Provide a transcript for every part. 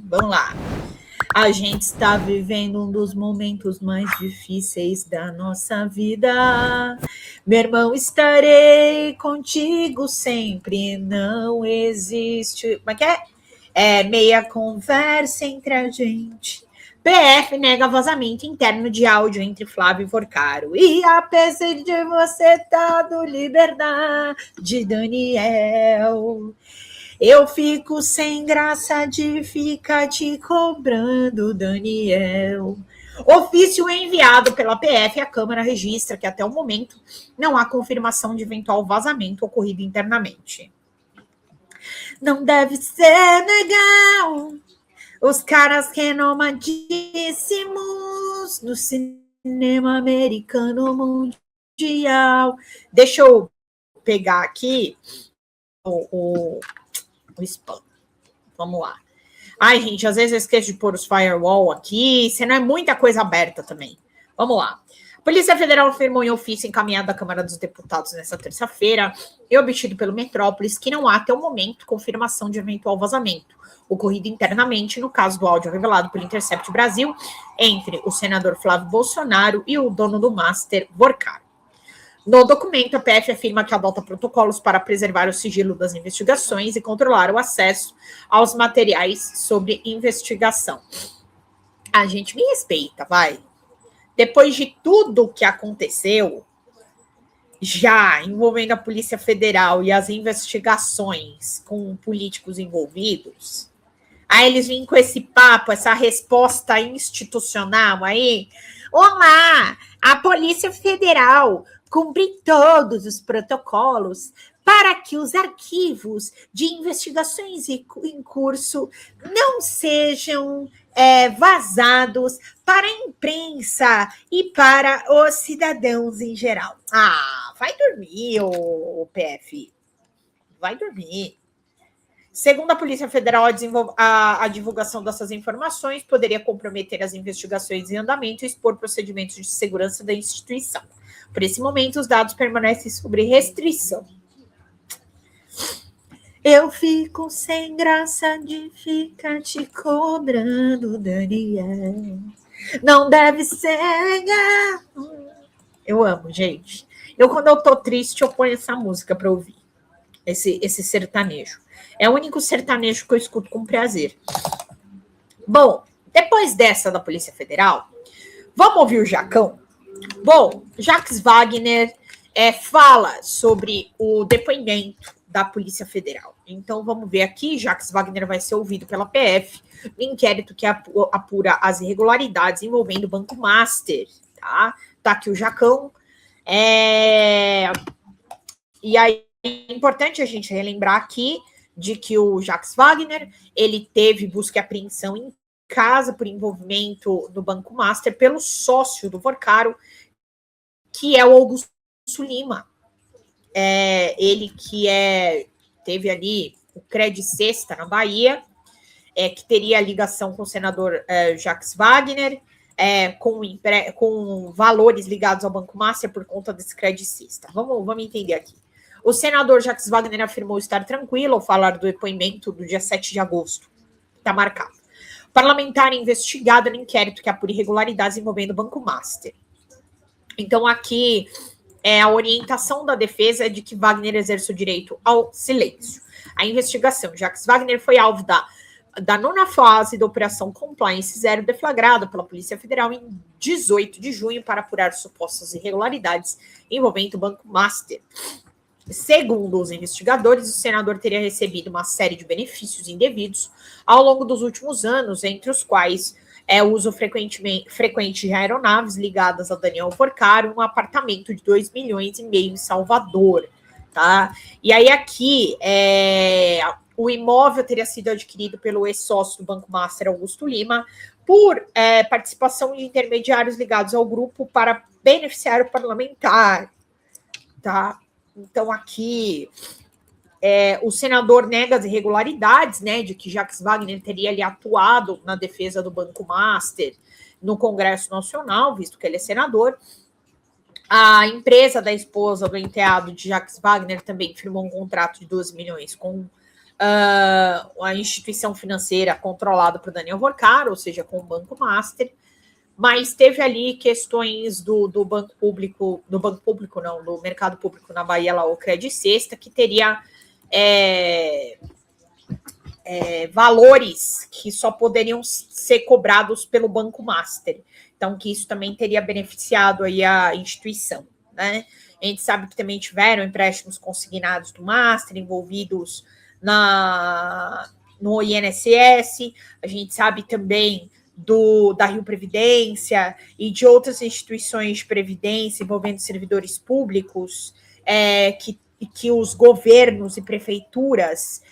Vamos lá. A gente está vivendo um dos momentos mais difíceis da nossa vida. Meu irmão, estarei contigo sempre. Não existe. Como é que é? É meia conversa entre a gente. PF nega vazamento interno de áudio entre Flávio e Forcaro. E apesar de você tá do liberdade, Daniel, eu fico sem graça de ficar te cobrando, Daniel. Ofício enviado pela PF, a Câmara registra que até o momento não há confirmação de eventual vazamento ocorrido internamente. Não deve ser legal os caras renomadíssimos no cinema americano mundial. Deixa eu pegar aqui o spam. Vamos lá. Ai, gente, às vezes eu esqueço de pôr os firewall aqui, senão é muita coisa aberta também. Vamos lá. A Polícia Federal afirmou em ofício encaminhado à Câmara dos Deputados nesta terça-feira e obtido pelo Metrópolis que não há, até o momento, confirmação de eventual vazamento ocorrido internamente no caso do áudio revelado pelo Intercept Brasil entre o senador Flávio Bolsonaro e o dono do Master, Forcaro. No documento, a PF afirma que adota protocolos para preservar o sigilo das investigações e controlar o acesso aos materiais sobre investigação. A gente me respeita, vai. Depois de tudo que aconteceu, já envolvendo a Polícia Federal e as investigações com políticos envolvidos, aí eles vêm com esse papo, essa resposta institucional aí. Olá, a Polícia Federal cumpre todos os protocolos para que os arquivos de investigações em curso não sejam vazados para a imprensa e para os cidadãos em geral. Ah, vai dormir, ô PF. Vai dormir. Segundo a Polícia Federal, a divulgação dessas informações poderia comprometer as investigações em andamento e expor procedimentos de segurança da instituição. Por esse momento, os dados permanecem sob restrição. Eu fico sem graça de ficar te cobrando, Daniel. Não deve ser legal. Eu amo, gente. Quando eu tô triste, eu ponho essa música para ouvir. Esse sertanejo. É o único sertanejo que eu escuto com prazer. Bom, depois dessa da Polícia Federal, vamos ouvir o Jacão? Bom, Jacques Wagner fala sobre o depoimento da Polícia Federal. Então, vamos ver aqui, Jacques Wagner vai ser ouvido pela PF no inquérito que apura as irregularidades envolvendo o Banco Master. Tá aqui o Jacão. E aí, é importante a gente relembrar aqui de que o Jacques Wagner, ele teve busca e apreensão em casa por envolvimento no Banco Master pelo sócio do Forcaro, que é o Augusto Lima. Ele que teve ali o Credit Sexta na Bahia, que teria ligação com o senador Jacques Wagner, com valores ligados ao Banco Master por conta desse Credit Sexta. Vamos entender aqui. O senador Jacques Wagner afirmou estar tranquilo ao falar do depoimento do dia 7 de agosto. Está marcado. O parlamentar investigado no inquérito que apura irregularidades envolvendo o Banco Master. Então, aqui, a orientação da defesa é de que Wagner exerce o direito ao silêncio. A investigação. Jacques Wagner foi alvo da nona fase da Operação Compliance Zero, deflagrada pela Polícia Federal em 18 de junho para apurar supostas irregularidades envolvendo o Banco Master. Segundo os investigadores, o senador teria recebido uma série de benefícios indevidos ao longo dos últimos anos, entre os quais o uso frequente de aeronaves ligadas a Daniel Forcaro, um apartamento de 2,5 milhões em Salvador. Tá? E aí aqui, o imóvel teria sido adquirido pelo ex-sócio do Banco Master, Augusto Lima, por participação de intermediários ligados ao grupo para beneficiar o parlamentar. Tá? Então, aqui, o senador nega as irregularidades, né, de que Jacques Wagner teria ali atuado na defesa do Banco Master no Congresso Nacional, visto que ele é senador. A empresa da esposa do enteado de Jacques Wagner também firmou um contrato de 12 milhões com a instituição financeira controlada por Daniel Horcar, ou seja, com o Banco Master, mas teve ali questões do banco público, do mercado público na Bahia, lá o Credit Sexta, que teria valores que só poderiam ser cobrados pelo Banco Master. Então, que isso também teria beneficiado aí a instituição, né? A gente sabe que também tiveram empréstimos consignados do Master envolvidos no INSS, a gente sabe também da Rio Previdência e de outras instituições de previdência envolvendo servidores públicos, que os governos e prefeituras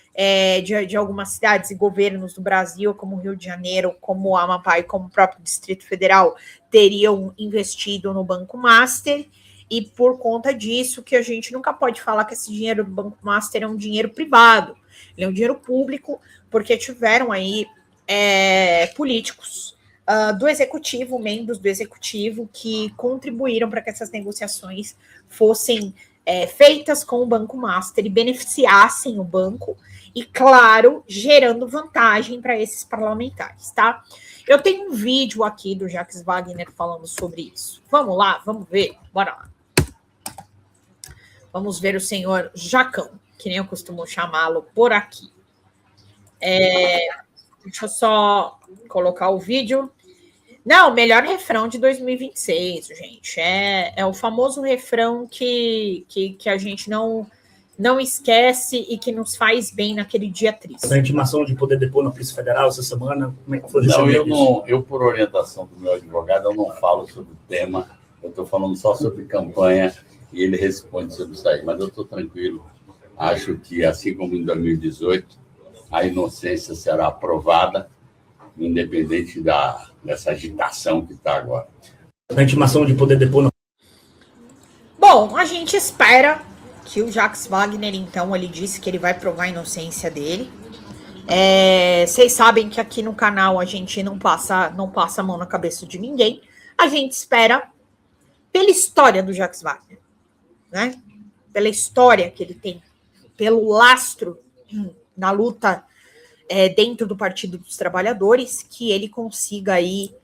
de algumas cidades e governos do Brasil, como Rio de Janeiro, como Amapá e como o próprio Distrito Federal, teriam investido no Banco Master, e por conta disso que a gente nunca pode falar que esse dinheiro do Banco Master é um dinheiro privado, ele é um dinheiro público, porque tiveram aí políticos do executivo, membros do executivo, que contribuíram para que essas negociações fossem feitas com o Banco Master e beneficiassem o banco, e, claro, gerando vantagem para esses parlamentares, tá? Eu tenho um vídeo aqui do Jacques Wagner falando sobre isso. Vamos lá, vamos ver, bora lá. Vamos ver o senhor Jacão, que nem eu costumo chamá-lo por aqui. Deixa eu só colocar o vídeo. Não, melhor refrão de 2026, gente. É o famoso refrão que a gente não esquece e que nos faz bem naquele dia triste. A intimação de poder depor na Polícia Federal essa semana, como é que foi? Eu, por orientação do meu advogado, eu não falo sobre o tema, eu estou falando só sobre campanha e ele responde sobre isso aí, mas eu estou tranquilo. Acho que, assim como em 2018, a inocência será aprovada, independente dessa agitação que está agora. A intimação de poder depor na... Bom, a gente espera que o Jacques Wagner, então, ele disse que ele vai provar a inocência dele. Vocês sabem que aqui no canal a gente não passa a mão na cabeça de ninguém. A gente espera pela história do Jacques Wagner, né? Pela história que ele tem, pelo lastro na luta dentro do Partido dos Trabalhadores, que ele consiga aí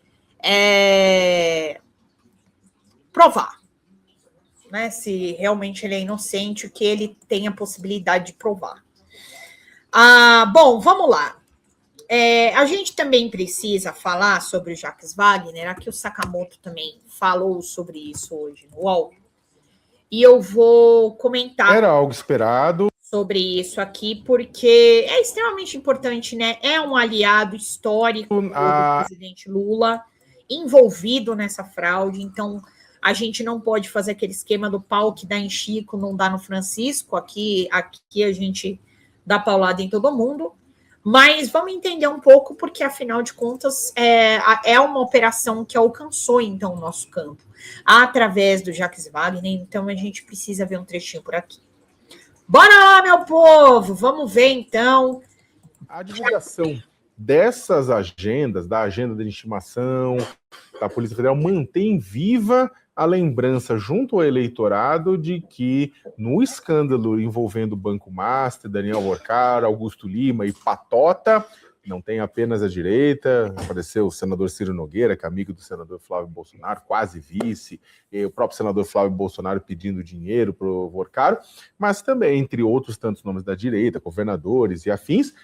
provar, né, se realmente ele é inocente, que ele tem a possibilidade de provar. Bom, vamos lá. A gente também precisa falar sobre o Jacques Wagner, aqui o Sakamoto também falou sobre isso hoje no UOL, e eu vou comentar... Era algo esperado. Sobre isso aqui, porque é extremamente importante, né? É um aliado histórico do presidente Lula, envolvido nessa fraude, então a gente não pode fazer aquele esquema do pau que dá em Chico, não dá no Francisco, aqui a gente dá paulada em todo mundo, mas vamos entender um pouco, porque afinal de contas é uma operação que alcançou então o nosso campo, através do Jacques Wagner, então a gente precisa ver um trechinho por aqui. Bora lá, meu povo! Vamos ver, então. A divulgação dessas agendas, da agenda de intimação da Polícia Federal, mantém viva a lembrança junto ao eleitorado de que no escândalo envolvendo o Banco Master, Daniel Horcar, Augusto Lima e Patota, não tem apenas a direita, apareceu o senador Ciro Nogueira, que é amigo do senador Flávio Bolsonaro, quase vice, e o próprio senador Flávio Bolsonaro pedindo dinheiro para o Horcar, mas também, entre outros tantos nomes da direita, governadores e afins,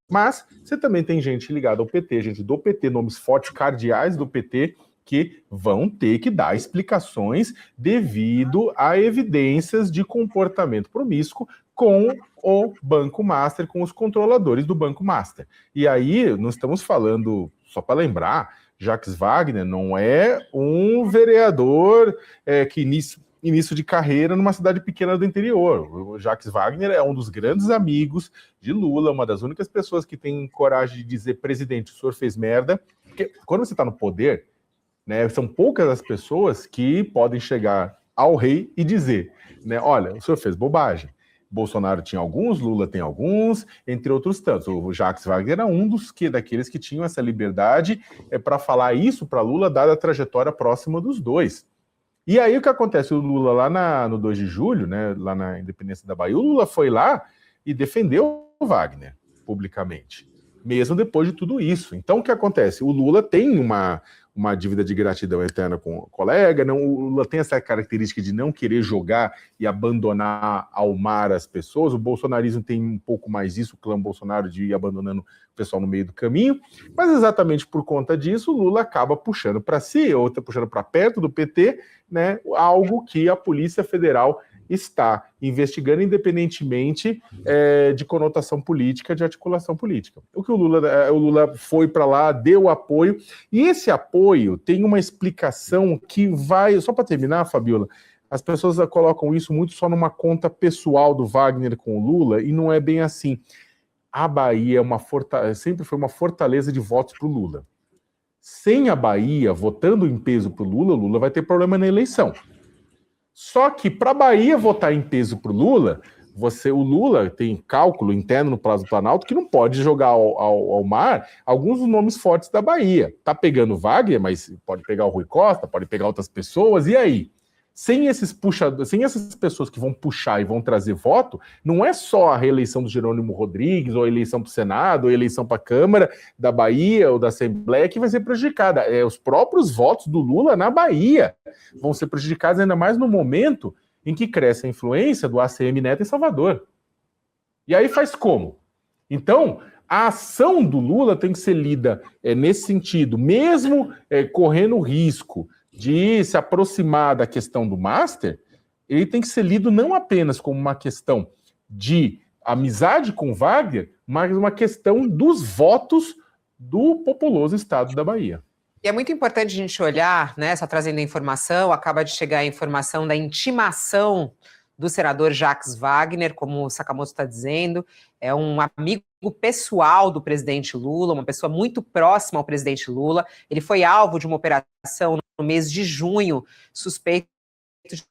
mas você também tem gente ligada ao PT, gente do PT, nomes fortes, cardeais do PT, que vão ter que dar explicações devido a evidências de comportamento promíscuo com o Banco Master, com os controladores do Banco Master. E aí, nós estamos falando, só para lembrar, Jacques Wagner não é um vereador que início de carreira numa cidade pequena do interior. O Jacques Wagner é um dos grandes amigos de Lula, uma das únicas pessoas que tem coragem de dizer: presidente, o senhor fez merda. Porque quando você está no poder, né, são poucas as pessoas que podem chegar ao rei e dizer, né, olha, o senhor fez bobagem. Bolsonaro tinha alguns, Lula tem alguns, entre outros tantos. O Jacques Wagner era um daqueles que tinham essa liberdade para falar isso para Lula, dada a trajetória próxima dos dois. E aí o que acontece? O Lula lá no 2 de julho, né, lá na Independência da Bahia, o Lula foi lá e defendeu Wagner, publicamente, mesmo depois de tudo isso. Então, o que acontece? O Lula tem uma dívida de gratidão eterna com o colega, o Lula tem essa característica de não querer jogar e abandonar ao mar as pessoas, o bolsonarismo tem um pouco mais isso, o clã Bolsonaro de ir abandonando o pessoal no meio do caminho, mas exatamente por conta disso, o Lula acaba puxando para si, ou está puxando para perto do PT, né, algo que a Polícia Federal está investigando independentemente de conotação política, de articulação política. O que o Lula foi para lá, deu apoio, e esse apoio tem uma explicação que vai... Só para terminar, Fabiola, as pessoas colocam isso muito só numa conta pessoal do Wagner com o Lula, e não é bem assim. A Bahia sempre foi uma fortaleza de votos para o Lula. Sem a Bahia votando em peso para o Lula vai ter problema na eleição. Só que para a Bahia votar em peso para o Lula tem cálculo interno no Palácio do Planalto que não pode jogar ao mar alguns dos nomes fortes da Bahia. Tá pegando o Wagner, mas pode pegar o Rui Costa, pode pegar outras pessoas, e aí? Sem essas pessoas que vão puxar e vão trazer voto, não é só a reeleição do Jerônimo Rodrigues, ou a eleição para o Senado, ou a eleição para a Câmara da Bahia ou da Assembleia que vai ser prejudicada. Os próprios votos do Lula na Bahia vão ser prejudicados, ainda mais no momento em que cresce a influência do ACM Neto em Salvador. E aí faz como? Então, a ação do Lula tem que ser lida nesse sentido, mesmo correndo o risco de se aproximar da questão do Master, ele tem que ser lido não apenas como uma questão de amizade com Wagner, mas uma questão dos votos do populoso estado da Bahia. E é muito importante a gente olhar, né, só trazendo a informação, acaba de chegar a informação da intimação do senador Jacques Wagner, como o Sakamoto está dizendo, é um amigo pessoal do presidente Lula, uma pessoa muito próxima ao presidente Lula. Ele foi alvo de uma operação no mês de junho, suspeito de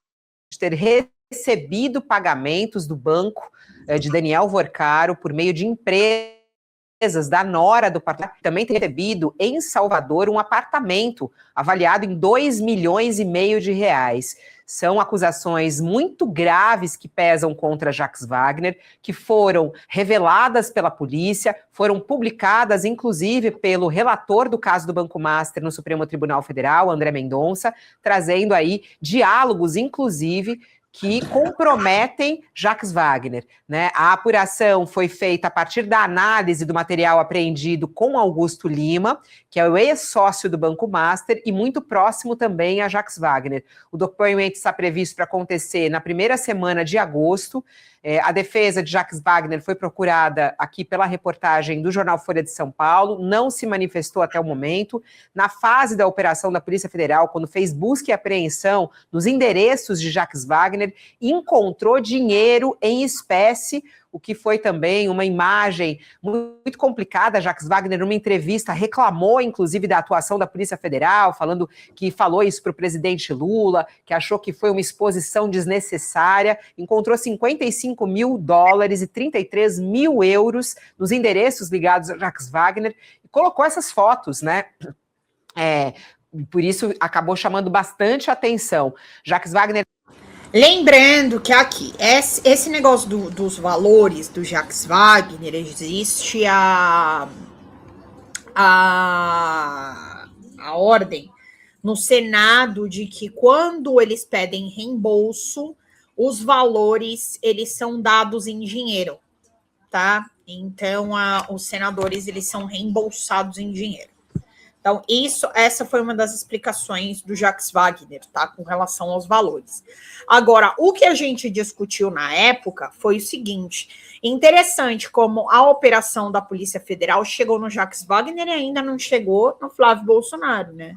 ter recebido pagamentos do banco de Daniel Vorcaro por meio de empresas da nora do parlamento. Também tem recebido em Salvador um apartamento avaliado em 2,5 milhões de reais. São acusações muito graves que pesam contra Jacques Wagner, que foram reveladas pela polícia, foram publicadas, inclusive, pelo relator do caso do Banco Master no Supremo Tribunal Federal, André Mendonça, trazendo aí diálogos, inclusive, que comprometem Jacques Wagner, né? A apuração foi feita a partir da análise do material apreendido com Augusto Lima, que é o ex-sócio do Banco Master e muito próximo também a Jacques Wagner. O depoimento está previsto para acontecer na primeira semana de agosto. A defesa de Jacques Wagner foi procurada aqui pela reportagem do jornal Folha de São Paulo, não se manifestou até o momento. Na fase da operação da Polícia Federal, quando fez busca e apreensão nos endereços de Jacques Wagner, encontrou dinheiro em espécie, o que foi também uma imagem muito complicada. Jacques Wagner, numa entrevista, reclamou, inclusive, da atuação da Polícia Federal, falando que falou isso para o presidente Lula, que achou que foi uma exposição desnecessária. Encontrou $55 mil e 33 mil euros nos endereços ligados a Jacques Wagner e colocou essas fotos, né? Por isso, acabou chamando bastante atenção. Jacques Wagner. Lembrando que aqui, esse negócio dos valores do Jacques Wagner, existe a ordem no Senado de que quando eles pedem reembolso, os valores, eles são dados em dinheiro, tá? Então, os senadores, eles são reembolsados em dinheiro. Então, essa foi uma das explicações do Jacques Wagner, tá? Com relação aos valores. Agora, o que a gente discutiu na época foi o seguinte: interessante como a operação da Polícia Federal chegou no Jacques Wagner e ainda não chegou no Flávio Bolsonaro, né?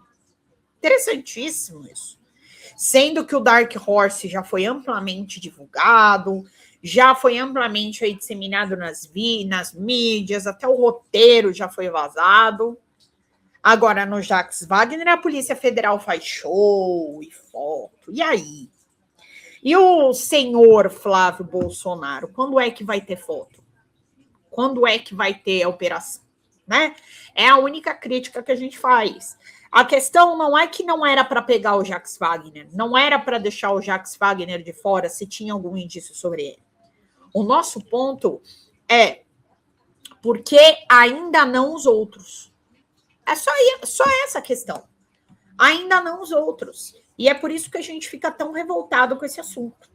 Interessantíssimo isso. Sendo que o Dark Horse já foi amplamente divulgado, já foi amplamente aí disseminado nas mídias, até o roteiro já foi vazado. Agora, no Jacques Wagner, a Polícia Federal faz show e foto. E aí? E o senhor Flávio Bolsonaro, quando é que vai ter foto? Quando é que vai ter a operação? Né? É a única crítica que a gente faz. A questão não é que não era para pegar o Jacques Wagner, não era para deixar o Jacques Wagner de fora se tinha algum indício sobre ele. O nosso ponto é Porque ainda não os outros. É só essa questão. Ainda não os outros. E é por isso que a gente fica tão revoltado com esse assunto.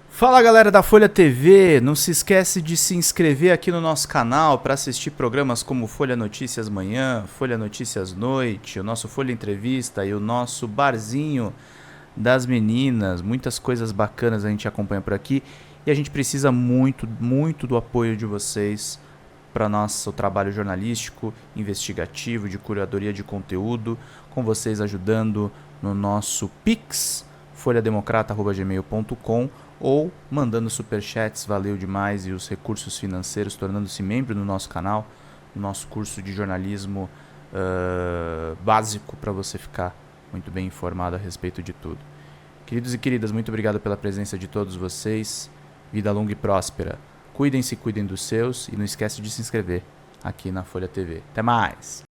Fala, galera da Folha TV, não se esquece de se inscrever aqui no nosso canal para assistir programas como Folha Notícias Manhã, Folha Notícias Noite, o nosso Folha Entrevista e o nosso Barzinho das Meninas. Muitas coisas bacanas a gente acompanha por aqui e a gente precisa muito, muito do apoio de vocês para nosso trabalho jornalístico, investigativo, de curadoria de conteúdo, com vocês ajudando no nosso Pix, folhademocrata@gmail.com, ou mandando superchats, valeu demais, e os recursos financeiros, tornando-se membro no nosso canal, no nosso curso de jornalismo básico, para você ficar muito bem informado a respeito de tudo. Queridos e queridas, muito obrigado pela presença de todos vocês. Vida longa e próspera. Cuidem-se, cuidem dos seus, e não esquece de se inscrever aqui na Folha TV. Até mais!